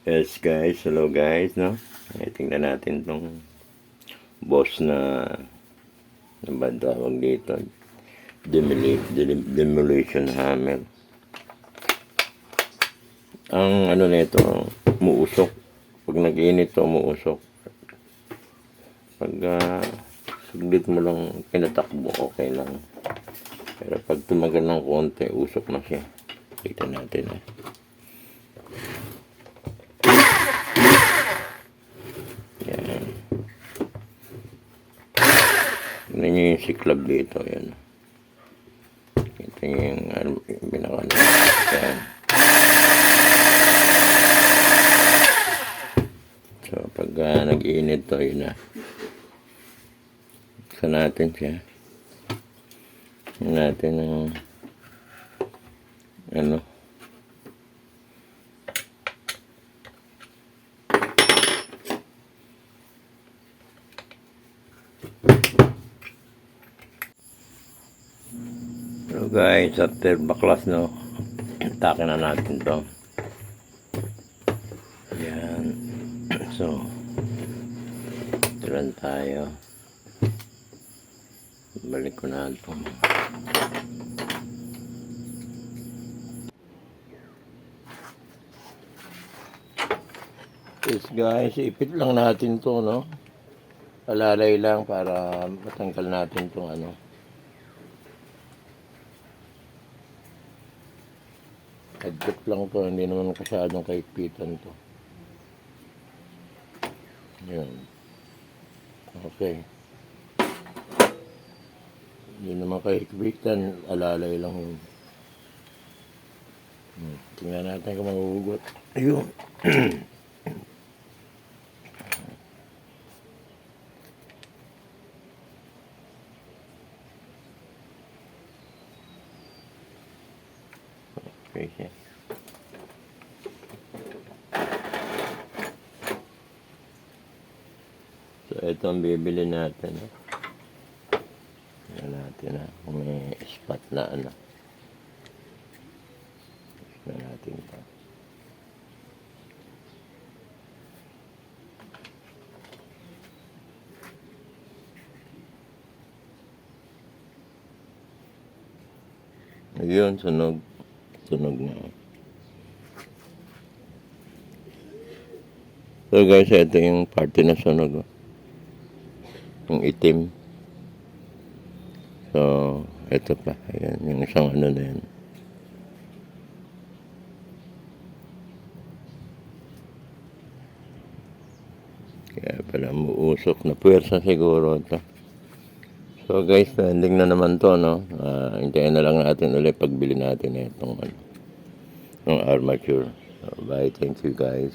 Yes guys, hello guys, no? Tingnan natin tong boss na ano ba tawag dito? Demolition hammer. Ang ano nito, umuusok. Pag nag-init to, umuusok. Pag saglit mo lang pinatakbo, okay lang. Pero pag tumagal ng konti, usok na siya. Tignan natin Yan. Tignan nyo yung siklab dito. Yan. Ito yung binaka na. Yan. So, pag nag-iinit to, yun na. Buksan natin siya. Tignan natin ang ano. So guys, after baklas no, atake na natin to. Yan. So, tulan tayo. Balik ko na ito. Yes guys, ipit lang natin to, no? Alalay lang para matanggal natin tong ano. Headcut lang to, hindi naman masyadong kaigpitan to. Yan. Okay. Hindi naman kaigpitan, alalay lang yun. Tingnan natin kung mahuhugot. Ayun. Okay siya. So, ito ang bibili natin. Tingnan natin kung may spot na ano. Tingnan natin ito. Ayun, sunog. Sunog na. So guys, ito yung parte na sunog. Yung itim. So, ito pa. Ayan, yung isang ano na yan. Kaya pala muusok na puwersa siguro ito. So guys, ending na naman to, no? Hintayin na lang natin ulit pagbili natin itong ano, ng armature. So, bye, thank you guys.